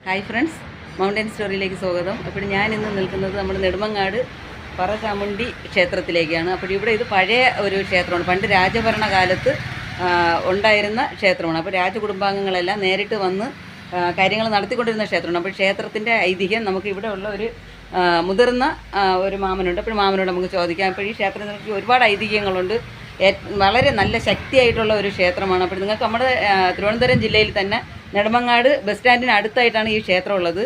Hi friends, mountain സ്റ്റോറിയിലേക്ക് സ്വാഗതം. അപ്പോൾ ഞാൻ ഇന്ന് നിൽക്കുന്നത് നമ്മുടെ നെടുമങ്ങാട് പറചാമുണ്ടി ക്ഷേത്രത്തിലേക്കാണ്. അപ്പോൾ ഇവിടെ ഇത് പഴയ ഒരു ക്ഷേത്രമാണ്. പണ്ട് രാജഭരണകാലത്ത് ഉണ്ടായിരുന്ന ക്ഷേത്രമാണ്. അപ്പോൾ രാജകുടുംബാംഗങ്ങളെല്ലാം നേരിട്ട് വന്ന് കാര്യങ്ങൾ നടത്തിക്കൊണ്ടിരുന്ന ക്ഷേത്രമാണ്. അപ്പോൾ ക്ഷേത്രത്തിൻ്റെ ഐതിഹ്യം നമുക്ക് ഇവിടെ ഉള്ള ഒരു മുതിർന്ന ഒരു മാമനുണ്ട്. അപ്പോൾ മാമനോട് നമുക്ക് ചോദിക്കാം. അപ്പോൾ ഈ ക്ഷേത്രത്തിനെക്കുറിച്ച് ഒരുപാട് ഐതിഹ്യങ്ങളുണ്ട്. വളരെ നല്ല ശക്തിയായിട്ടുള്ള ഒരു ക്ഷേത്രമാണ്. അപ്പോൾ നിങ്ങൾക്ക് നമ്മുടെ തിരുവനന്തപുരം ജില്ലയിൽ തന്നെ നെടുമങ്ങാട് ബസ് സ്റ്റാൻഡിന് അടുത്തായിട്ടാണ് ഈ ക്ഷേത്രം ഉള്ളത്.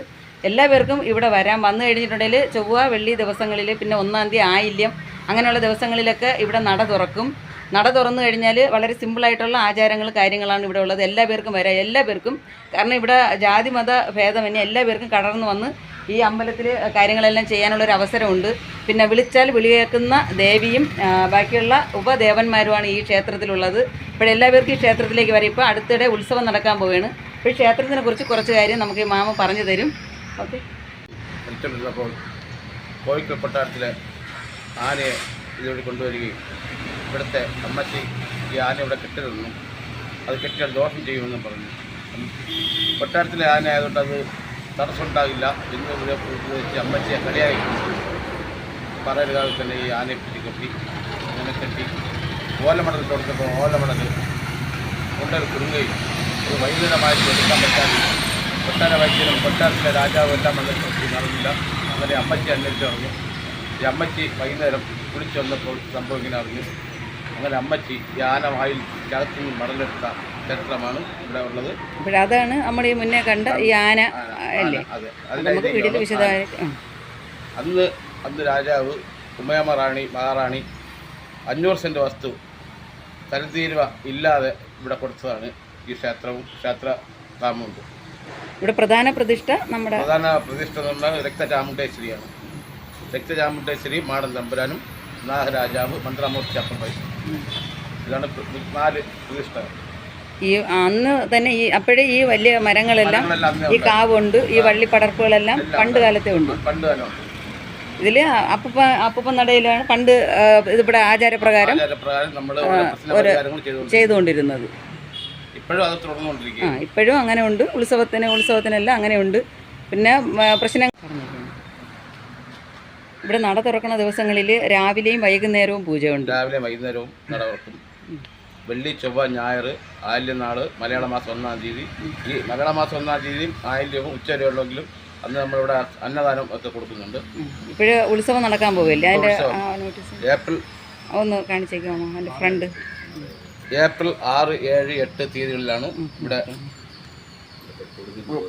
എല്ലാവർക്കും ഇവിടെ വരാം. വന്നു കഴിഞ്ഞിട്ടുണ്ടെങ്കിൽ ചൊവ്വ വെള്ളി ദിവസങ്ങളിൽ, പിന്നെ 1-ാം തീയതി ആയില്യം, അങ്ങനെയുള്ള ദിവസങ്ങളിലൊക്കെ ഇവിടെ നട തുറക്കും. നട തുറന്നു കഴിഞ്ഞാൽ വളരെ സിമ്പിളായിട്ടുള്ള ആചാരങ്ങൾ കാര്യങ്ങളാണ് ഇവിടെ ഉള്ളത്. എല്ലാവർക്കും വരാം, എല്ലാവർക്കും. കാരണം ഇവിടെ ജാതി മത ഭേദമന്യേ എല്ലാവർക്കും കടർന്നു വന്ന് ഈ അമ്പലത്തിൽ കാര്യങ്ങളെല്ലാം ചെയ്യാനുള്ളൊരു അവസരമുണ്ട്. പിന്നെ വിളിച്ചാൽ വിളിയേക്കുന്ന ദേവിയും ബാക്കിയുള്ള ഉപദേവന്മാരുമാണ് ഈ ക്ഷേത്രത്തിലുള്ളത്. ഇപ്പോഴെല്ലാവർക്കും ഈ ക്ഷേത്രത്തിലേക്ക് വരാം. ഇപ്പോൾ അടുത്തിടെ ഉത്സവം നടക്കാൻ പോവുകയാണ്. അപ്പോൾ ഈ ക്ഷേത്രത്തിനെ കുറിച്ച് കുറച്ച് കാര്യം നമുക്ക് ഈ മാമ പറഞ്ഞു തരും. ഓക്കെ. വിളിച്ചുകൊണ്ടിരുന്നപ്പോൾ കോഴിക്കൽ കൊട്ടാരത്തിലെ ആനയെ ഇതിലൂടെ കൊണ്ടുവരികയും ഇവിടുത്തെ അമ്മച്ചി ഈ ആന ഇവിടെ കെട്ടിരുന്നു, അത് കെട്ടിയാൽ ദോഷം ചെയ്യുമെന്നും പറഞ്ഞു. കൊട്ടാരത്തിലെ ആന ആയതുകൊണ്ട് അത് തടസ്സമുണ്ടാകില്ല എന്ന് വെച്ച് അമ്മച്ചിയെ കളിയായി പറയരുതാതെ തന്നെ ഈ ആനയെ കെട്ടി അങ്ങനെ കെട്ടി ഓലമടൽ കൊടുത്തപ്പോൾ ഓലമടൽ കൊണ്ടൽ കുടുങ്ങുകയും ഒരു വൈകുന്നേരമായിട്ട് എടുക്കാൻ പറ്റാതെ കൊട്ടാര വൈദ്യനും കൊട്ടാരത്തിലെ രാജാവും എല്ലാം വന്നിട്ട് നടന്നില്ല. അങ്ങനെ അമ്മച്ചി അന്വേഷിച്ച് പറഞ്ഞു. ഈ അമ്മച്ചി വൈകുന്നേരം കുളിച്ചു വന്നപ്പോൾ സംഭവം ഇങ്ങനെ അറിഞ്ഞു. അങ്ങനെ അമ്മച്ചി ഈ ആന വായിൽ ചകത്തുനിന്ന് മടലെടുത്ത ചരിത്രമാണ് ഇവിടെ ഉള്ളത്. അതാണ് നമ്മുടെ ഈ മുന്നേ കണ്ട ഈ ആന അല്ലേ? അന്ന് രാജാവ് ഉമയമ്മ റാണി മഹാറാണി 500 സെൻറ്റ് വസ്തു തരത്തീരുവ ഇല്ലാതെ ഇവിടെ കൊടുത്തതാണ് ഈ ക്ഷേത്രവും ക്ഷേത്രധാമവും. ഇവിടെ പ്രധാന പ്രതിഷ്ഠ എന്ന് പറഞ്ഞാൽ രക്തചാമുണ്ടേശ്വരിയാണ്. രക്തചാമുണ്ടേശ്വരി, മാടൻ തമ്പുരാനും, നാഗരാജാവ്, മന്ത്രാമൂർത്തി അപ്പുറം. ഇതാണ് 4 പ്രതിഷ്ഠകൾ. ഈ അന്ന് തന്നെ ഈ അപ്പോഴേ ഈ വലിയ മരങ്ങളെല്ലാം ഈ കാവുണ്ട്, ഈ വള്ളിപ്പടർപ്പുകളെല്ലാം പണ്ട് കാലത്തെ ഉണ്ട്. ഇതിൽ അപ്പൂപ്പൻ നടയിലാണ് പണ്ട് ഇതിവിടെ ആചാരപ്രകാരം ചെയ്തുകൊണ്ടിരുന്നത്. ഇപ്പോഴും അങ്ങനെ ഉണ്ട്. ഉത്സവത്തിനെല്ലാം അങ്ങനെ ഉണ്ട്. പിന്നെ പ്രശ്നം ഇവിടെ നട തുറക്കുന്ന ദിവസങ്ങളിൽ രാവിലെയും വൈകുന്നേരവും പൂജയുണ്ട്. രാവിലെയും വൈകുന്നേരവും നട തുറക്കും. വെള്ളി, ചൊവ്വ, ഞായർ, ആയില്യനാള്, മലയാള മാസം 1-ാം തീയതി. ഈ മലയാള മാസം 1-ാം തീയതിയും ആയില്യവും ഉച്ചവരെയുള്ളെങ്കിലും അന്ന് നമ്മളിവിടെ അന്നദാനം ഒക്കെ കൊടുക്കുന്നുണ്ട്. ഇപ്പോഴ് ഉത്സവം നടക്കാൻ പോകില്ലേ? അതിൻ്റെ ഏപ്രിൽ ഒന്ന് കാണിച്ചേക്കാമോ? എൻ്റെ ഫ്രണ്ട് ഏപ്രിൽ 6, 7, 8 തീയതികളിലാണ് ഇവിടെ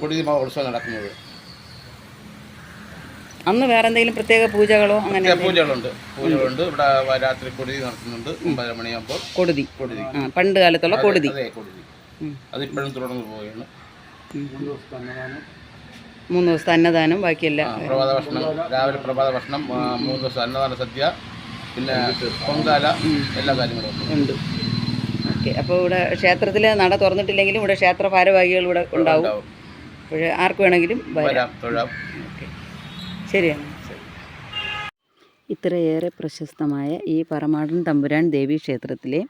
കുടിതി ഉത്സവം നടക്കുന്നത്. അന്ന് വേറെ എന്തെങ്കിലും പ്രത്യേക പൂജകളോ അങ്ങനെ പൂജകളുണ്ട്. ഇവിടെ രാത്രി കൊടിതി നടത്തുന്നുണ്ട്. 9 മണിയാകുമ്പോൾ കൊടിതി പണ്ട് കാലത്തുള്ള കൊടിതി അതിപ്പോഴും തുടർന്ന് പോവുകയാണ്. 3 ദിവസത്തെ അന്നദാനം, ബാക്കിയെല്ലാം പ്രഭാത ഭക്ഷണം. രാവിലെ പ്രഭാത ഭക്ഷണം, 3 ദിവസം അന്നദാന സദ്യ, പിന്നെ പൊങ്കാല, എല്ലാ കാര്യങ്ങളും ഉണ്ട്. ഓക്കെ. അപ്പോൾ ഇവിടെ ക്ഷേത്രത്തിൽ നട തുറന്നിട്ടില്ലെങ്കിലും ഇവിടെ ക്ഷേത്ര ഭാരവാഹികൾ ഇവിടെ ഉണ്ടാവും. അപ്പോൾ ആർക്ക് വേണമെങ്കിലും വരാം, തൊഴാം. ഓക്കെ, ശരിയാണ്. ഇത്രയേറെ പ്രശസ്തമായ ഈ പറമാടൻ തമ്പുരാൻ ദേവീ ക്ഷേത്രത്തിലെ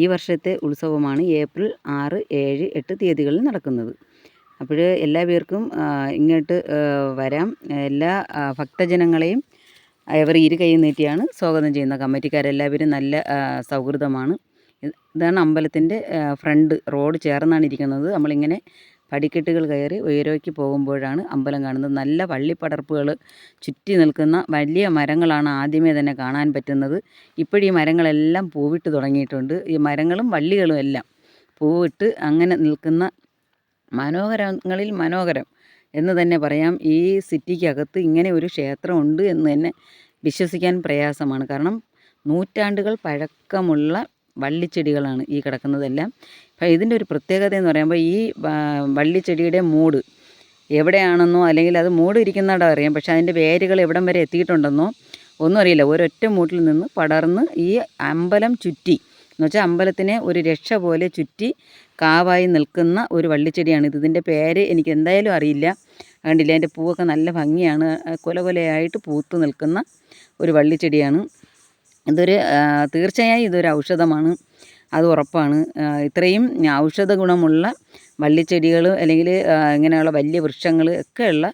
ഈ വർഷത്തെ ഉത്സവമാണ് ഏപ്രിൽ 6, 7, 8 തീയതികളിൽ നടക്കുന്നത്. അപ്പോൾ എല്ലാവർക്കും ഇങ്ങോട്ട് വരാം. എല്ലാ ഭക്തജനങ്ങളെയും അവർ ഇരു കൈ നീട്ടിയാണ് സ്വാഗതം ചെയ്യുന്ന കമ്മിറ്റിക്കാരെല്ലാവരും നല്ല സൗഹൃദമാണ്. ഇതാണ് അമ്പലത്തിൻ്റെ ഫ്രണ്ട് റോഡ് ചേർന്നാണ് ഇരിക്കുന്നത്. നമ്മളിങ്ങനെ പടിക്കെട്ടുകൾ കയറി ഉയരേക്ക് പോകുമ്പോഴാണ് അമ്പലം കാണുന്നത്. നല്ല വള്ളിപ്പടർപ്പുകൾ ചുറ്റി നിൽക്കുന്ന വലിയ മരങ്ങളാണ് ആദ്യമേ തന്നെ കാണാൻ പറ്റുന്നത്. ഇപ്പോഴും ഈ മരങ്ങളെല്ലാം പൂവിട്ട് തുടങ്ങിയിട്ടുണ്ട്. ഈ മരങ്ങളും വള്ളികളും എല്ലാം പൂവിട്ട് അങ്ങനെ നിൽക്കുന്ന മനോഹരങ്ങളിൽ മനോഹരം എന്ന് തന്നെ പറയാം. ഈ സിറ്റിക്കകത്ത് ഇങ്ങനെ ഒരു ക്ഷേത്രം ഉണ്ട് എന്ന് തന്നെ വിശ്വസിക്കാൻ പ്രയാസമാണ്. കാരണം നൂറ്റാണ്ടുകൾ പഴക്കമുള്ള വള്ളിച്ചെടികളാണ് ഈ കിടക്കുന്നതെല്ലാം. അപ്പോൾ ഇതിൻ്റെ ഒരു പ്രത്യേകത എന്ന് പറയുമ്പോൾ ഈ വള്ളിച്ചെടിയുടെ മൂട് എവിടെയാണെന്നോ, അല്ലെങ്കിൽ അത് മൂട് ഇരിക്കുന്നിടം അറിയാം, പക്ഷേ അതിൻ്റെ വേരുകൾ എവിടം വരെ എത്തിയിട്ടുണ്ടെന്നോ ഒന്നും അറിയില്ല. ഒരൊറ്റ മൂട്ടിൽ നിന്ന് പടർന്ന് ഈ അമ്പലം ചുറ്റി, എന്ന് വെച്ചാൽ അമ്പലത്തിനെ ഒരു രക്ഷ പോലെ ചുറ്റി കാവായി നിൽക്കുന്ന ഒരു വള്ളിച്ചെടിയാണിത്. ഇതിൻ്റെ പേര് എനിക്ക് എന്തായാലും അറിയില്ല. കണ്ടില്ല, അതിൻ്റെ പൂവൊക്കെ നല്ല ഭംഗിയാണ്. കൊലകൊലയായിട്ട് പൂത്ത് നിൽക്കുന്ന ഒരു വള്ളിച്ചെടിയാണ്. തീർച്ചയായും ഇതൊരു ഔഷധമാണ്, അത് ഉറപ്പാണ്. ഇത്രയും ഔഷധ ഗുണമുള്ള വള്ളിച്ചെടികളും അല്ലെങ്കിൽ ഇങ്ങനെയുള്ള വലിയ വൃക്ഷങ്ങൾ ഒക്കെയുള്ള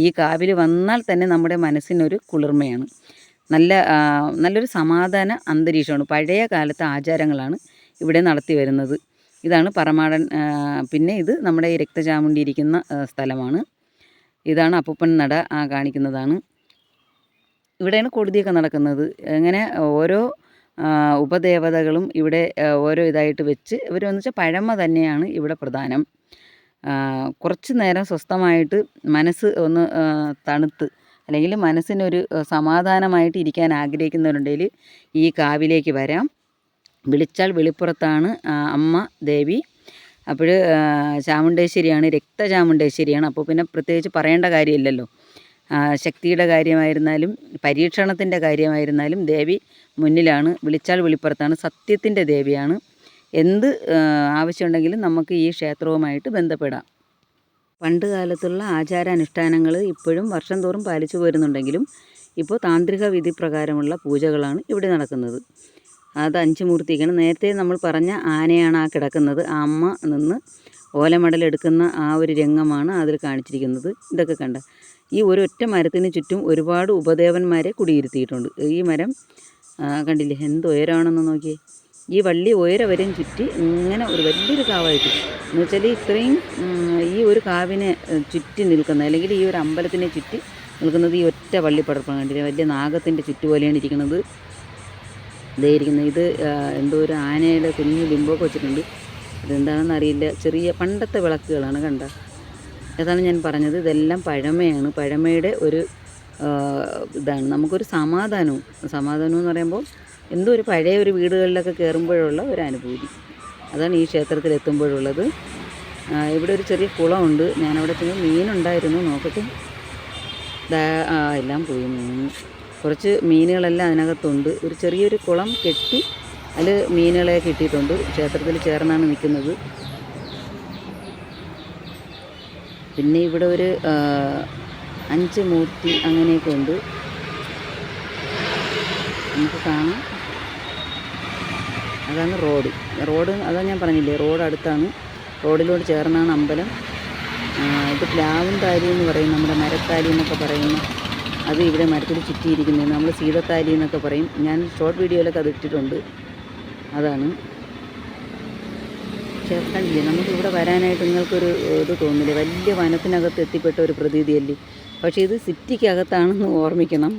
ഈ കാവിൽ വന്നാൽ തന്നെ നമ്മുടെ മനസ്സിനൊരു കുളിർമയാണ്. നല്ലൊരു സമാധാന അന്തരീക്ഷമാണ്. പഴയ കാലത്തെ ആചാരങ്ങളാണ് ഇവിടെ നടത്തി വരുന്നത്. ഇതാണ് പറമാടൻ. പിന്നെ ഇത് നമ്മുടെ ഈ രക്തചാമുണ്ഡി ഇരിക്കുന്ന സ്ഥലമാണ്. ഇതാണ് അപ്പൂപ്പൻ നട കാണിക്കുന്നതാണ്. ഇവിടെയാണ് കൊടിതിയൊക്കെ നടക്കുന്നത്. അങ്ങനെ ഓരോ ഉപദേവതകളും ഇവിടെ ഓരോ ഇതായിട്ട് വെച്ച് ഇവരെന്ന് വെച്ചാൽ പഴമ തന്നെയാണ് ഇവിടെ പ്രധാനം. കുറച്ച് നേരം സ്വസ്ഥമായിട്ട് മനസ്സ് ഒന്ന് തണുത്ത് അല്ലെങ്കിൽ മനസ്സിനൊരു സമാധാനമായിട്ട് ഇരിക്കാൻ ആഗ്രഹിക്കുന്നവരുണ്ടെങ്കിൽ ഈ കാവിലേക്ക് വരാം. വിളിച്ചാൽ വെളിപ്പുറത്താണ് അമ്മ ദേവി. അപ്പോൾ ചാമുണ്ടേശ്വരിയാണ്, രക്തചാമുണ്ടേശ്വരിയാണ്. അപ്പോൾ പിന്നെ പ്രത്യേകിച്ച് പറയേണ്ട കാര്യമില്ലല്ലോ. ശക്തിയുടെ കാര്യമായിരുന്നാലും പരീക്ഷണത്തിൻ്റെ കാര്യമായിരുന്നാലും ദേവി മുന്നിലാണ്. വിളിച്ചാൽ വെളിപ്പുറത്താണ്. സത്യത്തിൻ്റെ ദേവിയാണ്. എന്ത് ആവശ്യമുണ്ടെങ്കിലും നമുക്ക് ഈ ക്ഷേത്രവുമായിട്ട് ബന്ധപ്പെടാം. പണ്ട് കാലത്തുള്ള ആചാരാനുഷ്ഠാനങ്ങൾ ഇപ്പോഴും വർഷം തോറും പാലിച്ചു പോരുന്നുണ്ടെങ്കിലും ഇപ്പോൾ താന്ത്രിക വിധി പ്രകാരമുള്ള പൂജകളാണ് ഇവിടെ നടക്കുന്നത്. അത് 5 മൂർത്തിക്കാണ്. നേരത്തെ നമ്മൾ പറഞ്ഞ ആനയാണ് ആ കിടക്കുന്നത്. ആ അമ്മ നിന്ന് ഓലമടലെടുക്കുന്ന ആ ഒരു രംഗമാണ് അതിൽ കാണിച്ചിരിക്കുന്നത്. ഇതൊക്കെ കണ്ട ഈ ഒരൊറ്റ മരത്തിന് ചുറ്റും ഒരുപാട് ഉപദേവന്മാരെ കുടിയിരുത്തിയിട്ടുണ്ട്. ഈ മരം കണ്ടില്ലേ എന്ത് ഉയരമാണെന്ന് നോക്കിയേ. ഈ വള്ളി ഉയരം വരെയും ചുറ്റി ഇങ്ങനെ ഒരു വലിയൊരു കാവായിട്ട് എന്ന് വെച്ചാൽ ഇത്രയും ഈ ഒരു കാവിനെ ചുറ്റി നിൽക്കുന്ന അല്ലെങ്കിൽ ഈ ഒരു അമ്പലത്തിനെ ചുറ്റി നിൽക്കുന്നത് ഈ ഒറ്റ വള്ളിപ്പടർപ്പാണ്. കണ്ടില്ലേ വലിയ നാഗത്തിൻ്റെ ചുറ്റുപോലെയാണ് ഇരിക്കുന്നത്. ഇതേ ഇരിക്കുന്നത്. ഇത് എന്തോ ഒരു ആനയുടെ കുഞ്ഞു ബിംബമൊക്കെ വെച്ചിട്ടുണ്ട്. അതെന്താണെന്ന് അറിയില്ല. ചെറിയ പണ്ടത്തെ വിളക്കുകളാണ് കണ്ട. അതാണ് ഞാൻ പറഞ്ഞത്. ഇതെല്ലാം പഴമയാണ്. പഴമയുടെ ഒരു ഇതാണ്. നമുക്കൊരു സമാധാനം എന്ന് പറയുമ്പോൾ എന്തോ ഒരു പഴയ ഒരു വീടുകളിലൊക്കെ കയറുമ്പോഴുള്ള ഒരു അനുഭൂതി അതാണ് ഈ ക്ഷേത്രത്തിൽ എത്തുമ്പോഴുള്ളത്. ഇവിടെ ഒരു ചെറിയ കുളമുണ്ട്. ഞാനവിടെ ചെന്ന് മീനുണ്ടായിരുന്നു. നോക്കട്ടെ, എല്ലാം പോയി മീൻ. കുറച്ച് മീനുകളെല്ലാം അതിനകത്തുണ്ട്. ഒരു ചെറിയൊരു കുളം കെട്ടി അതിൽ മീനുകളെ കിട്ടിയിട്ടുണ്ട്. ക്ഷേത്രത്തിൽ ചേർന്നാണ് നിൽക്കുന്നത്. പിന്നെ ഇവിടെ ഒരു 5 മൂർത്തി അങ്ങനെയൊക്കെ ഉണ്ട്. നമുക്ക് കാണാം. അതാണ് റോഡ്. അതാണ് ഞാൻ പറഞ്ഞില്ലേ, റോഡ് അടുത്താണ്. റോഡിലോട് ചേർന്നാണ് അമ്പലം. ഇത് പ്ലാവും താലി എന്ന് പറയും, നമ്മുടെ മരത്താലി എന്നൊക്കെ പറയുന്ന അത് ഇവിടെ മരത്തിൽ ചുറ്റിയിരിക്കുന്നത് നമ്മൾ സീതത്താലി എന്നൊക്കെ പറയും. ഞാൻ ഷോർട്ട് വീഡിയോയിലൊക്കെ അത് ഇട്ടിട്ടുണ്ട്. അതാണ് കണ്ടില്ലേ. നമുക്കിവിടെ വരാനായിട്ട് നിങ്ങൾക്കൊരു ഇത് തോന്നില്ലേ, വലിയ വനത്തിനകത്ത് എത്തിപ്പെട്ട ഒരു പ്രതീതിയല്ലേ. പക്ഷേ ഇത് സിറ്റിക്കകത്താണെന്ന് ഓർമ്മിക്കണം.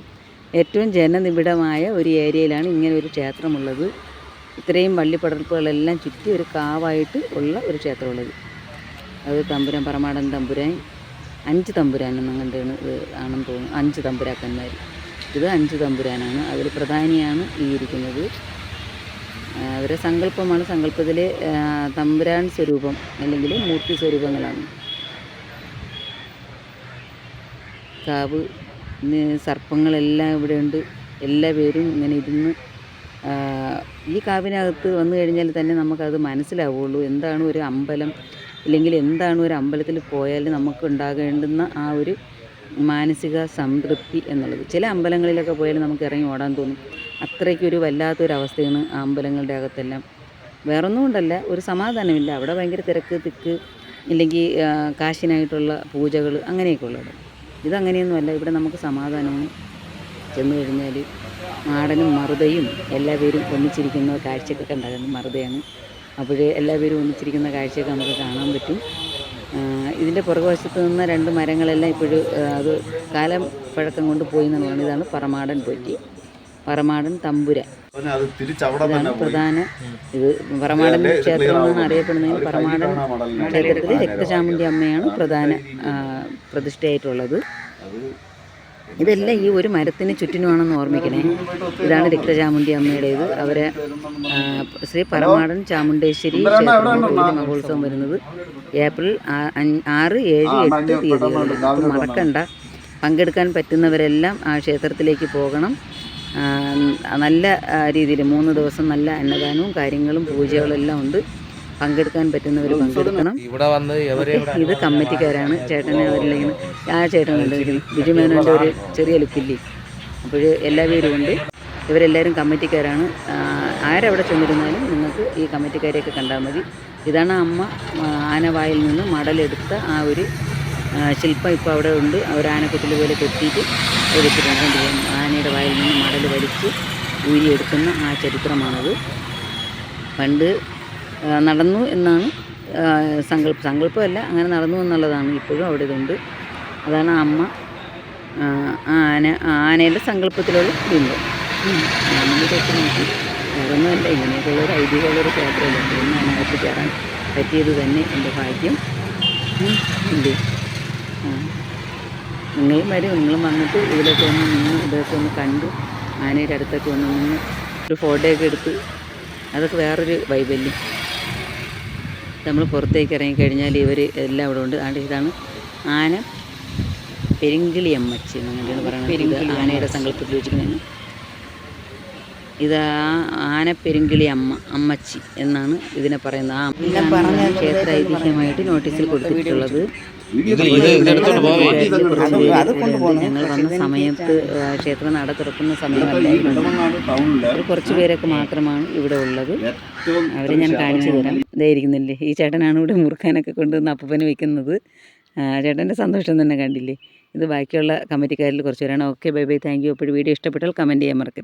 ഏറ്റവും ജനനിബിഡമായ ഒരു ഏരിയയിലാണ് ഇങ്ങനെ ഒരു ക്ഷേത്രമുള്ളത്. ഇത്രയും വള്ളിപ്പടർപ്പുകളെല്ലാം ചുറ്റി ഒരു കാവായിട്ട് ഉള്ള ഒരു ക്ഷേത്രമുള്ളത്. അത് തമ്പുരാൻ പറമാടൻ തമ്പുരാൻ 5 തമ്പുരാനെന്ന് കണ്ടാണ് ആണെന്ന് തോന്നുന്നു. 5 തമ്പുരാക്കന്മാർ. ഇത് 5 തമ്പുരാനാണ്. അതിൽ പ്രധാനിയാണ് ഈ ഇരിക്കുന്നത്. അവരെ സങ്കല്പമാണ്. സങ്കല്പത്തിലെ തമ്പുരാൻ സ്വരൂപം അല്ലെങ്കിൽ മൂർത്തി സ്വരൂപങ്ങളാണ്. കാവ് സർപ്പങ്ങളെല്ലാം ഇവിടെ ഉണ്ട്. എല്ലാവരും ഇങ്ങനെ ഇരുന്ന് ഈ കാവിനകത്ത് വന്നു കഴിഞ്ഞാൽ തന്നെ നമുക്കത് മനസ്സിലാവുള്ളൂ എന്താണ് ഒരു അമ്പലം, ഇല്ലെങ്കിൽ എന്താണ് ഒരു അമ്പലത്തിൽ പോയാൽ നമുക്ക് ഉണ്ടാകേണ്ടുന്ന ആ ഒരു മാനസിക സംതൃപ്തി എന്നുള്ളത്. ചില അമ്പലങ്ങളിലൊക്കെ പോയാൽ നമുക്ക് ഇറങ്ങി ഓടാൻ തോന്നും. അത്രയ്ക്കൊരു വല്ലാത്തൊരവസ്ഥയാണ് ആ അമ്പലങ്ങളുടെ അകത്തെല്ലാം. വേറൊന്നും കൊണ്ടല്ല, ഒരു സമാധാനമില്ല. അവിടെ ഭയങ്കര തിക്ക് ഇല്ലെങ്കിൽ കാശിനായിട്ടുള്ള പൂജകൾ അങ്ങനെയൊക്കെ ഉള്ളത്. ഇതങ്ങനെയൊന്നുമല്ല. ഇവിടെ നമുക്ക് സമാധാനമാണ്. ചെന്ന് കഴിഞ്ഞാൽ മാടനും മറുതയും എല്ലാവരും ഒന്നിച്ചിരിക്കുന്ന കാഴ്ചയൊക്കെ ഉണ്ടാകുന്നത് മറുതയാണ്. അപ്പോൾ എല്ലാവരും ഒന്നിച്ചിരിക്കുന്ന കാഴ്ചയൊക്കെ നമുക്ക് കാണാൻ പറ്റും. ഇതിൻ്റെ പുറകുവശത്ത് നിന്ന 2 മരങ്ങളെല്ലാം ഇപ്പോഴും അത് കാലം പഴക്കം കൊണ്ട് പോയി എന്നുള്ളതാണ്. ഇതാണ് പറമാടൻ പോറ്റി, പറമാടൻ തമ്പുരാൻ. ഇതാണ് പ്രധാന ഇത്. പറമാടൻ ക്ഷേത്രം എന്നാണ് അറിയപ്പെടുന്നതിന് പറമാടൻ ക്ഷേത്രത്തിൽ രക്തചാമുണ്ഡി അമ്മയാണ് പ്രധാന പ്രതിഷ്ഠയായിട്ടുള്ളത്. ഇതെല്ലാം ഈ ഒരു മരത്തിന് ചുറ്റിനുമാണെന്ന് ഓർമ്മിക്കണേ. ഇതാണ് രക്തചാമുണ്ഡി അമ്മയുടേത്. അവരെ ശ്രീ പറമാടൻ ചാമുണ്ടേശ്വരി ക്ഷേത്രത്തിൽ മഹോത്സവം വരുന്നത് ഏപ്രിൽ 6, 7, 8 തീയതികളിൽ. അപ്പം മറക്കണ്ട, പങ്കെടുക്കാൻ പറ്റുന്നവരെല്ലാം ആ ക്ഷേത്രത്തിലേക്ക് പോകണം. നല്ല രീതിയിൽ 3 ദിവസം നല്ല അന്നദാനവും കാര്യങ്ങളും പൂജകളെല്ലാം ഉണ്ട്. പങ്കെടുക്കാൻ പറ്റുന്നവർ പങ്കെടുക്കണം. ഇത് കമ്മിറ്റിക്കാരാണ്. ചേട്ടനെ അവരില്ലെങ്കിൽ ആ ചേട്ടൻ കണ്ടിരിക്കുന്നു. ബിജുമേനോൻ്റെ ഒരു ചെറിയ ലുക്കില്ലേ. അപ്പോൾ എല്ലാവരും ഉണ്ട്. ഇവരെല്ലാവരും കമ്മിറ്റിക്കാരാണ്. ആരവിടെ ചെന്നിരുന്നാലും നിങ്ങൾക്ക് ഈ കമ്മിറ്റിക്കാരെയൊക്കെ കണ്ടാൽ മതി. ഇതാണ് അമ്മ ആനവായിൽ നിന്ന് മടലെടുത്ത ആ ഒരു ശില്പം ഇപ്പോൾ അവിടെ ഉണ്ട്. ഒരു ആനക്കുട്ടിൽ പോലെ കെട്ടിയിട്ട് വെച്ചിട്ടുണ്ട്. ആനയുടെ വായിൽ നിന്ന് മടൽ വലിച്ച് ഊരിയെടുക്കുന്ന ആ ചരിത്രമാണത്. പണ്ട് നടന്നു എന്നാണ് സങ്കല്പമല്ല, അങ്ങനെ നടന്നു എന്നുള്ളതാണ്. ഇപ്പോഴും അവിടെ ഇതുണ്ട്. അതാണ് അമ്മ ആനയുടെ സങ്കല്പത്തിലുള്ള ബിംബം. നമ്മൾ തൊട്ട് നോക്കി വേറൊന്നുമല്ല, ഇങ്ങനെയൊക്കെയുള്ളൊരു ഐതിഹ്യമുള്ളൊരു ക്ഷേത്രമല്ല. പിന്നെ അതിനകത്ത് കയറാൻ പറ്റിയത് തന്നെ എൻ്റെ ഭാഗ്യം. ഉണ്ട്. നിങ്ങളും വരും, നിങ്ങളും വന്നിട്ട് ഇതിലൊക്കെ ഒന്ന് നിന്ന് ഇതൊക്കെ ഒന്ന് കണ്ട് ആനയുടെ അടുത്തൊക്കെ ഒന്ന് നിന്ന് ഒരു ഫോട്ടോയൊക്കെ എടുത്ത് അതൊക്കെ വേറൊരു വൈബല്യം. നമ്മൾ പുറത്തേക്ക് ഇറങ്ങിക്കഴിഞ്ഞാൽ ഇവർ എല്ലാം ഇവിടെ ഉണ്ട്. അതുകൊണ്ട് ഇതാണ് ആന പെരുങ്കിളി അമ്മച്ചി എന്നങ്ങനെയാണ് പറയുന്നത്. ഇത് ആനയുടെ സങ്കല്പത്തിൽ വെച്ചിരിക്കുന്നതാണ്. ഇത് ആന പെരുങ്കിളി അമ്മച്ചി എന്നാണ് ഇതിനെ പറയുന്നത്. ക്ഷേത്ര ഐതിഹ്യമായിട്ട് നോട്ടീസിൽ കൊടുത്തിട്ടുള്ളത്. ഞങ്ങൾ വന്ന സമയത്ത് ക്ഷേത്രം നട തുറക്കുന്ന സമയമല്ലായിരുന്നു. കുറച്ച് പേരൊക്കെ മാത്രമാണ് ഇവിടെ ഉള്ളത്. അവരെ ഞാൻ കാണിച്ചു തരാം. ഇതായിരിക്കുന്നില്ലേ, ഈ ചേട്ടനാണ് ഇവിടെ മുറുക്കാനൊക്കെ കൊണ്ടുവന്ന് അപ്പൂപ്പന് വെക്കുന്നത്. ചേട്ടൻ്റെ സന്തോഷം തന്നെ കണ്ടില്ലേ. ഇത് ബാക്കിയുള്ള കമ്മിറ്റിക്കാരിൽ കുറച്ച് പേരാണ്. Okay, bye bye, thank you. അപ്പോൾ വീഡിയോ ഇഷ്ടപ്പെട്ടാൽ കമൻറ്റ് ചെയ്യാൻ മറക്കരുത്.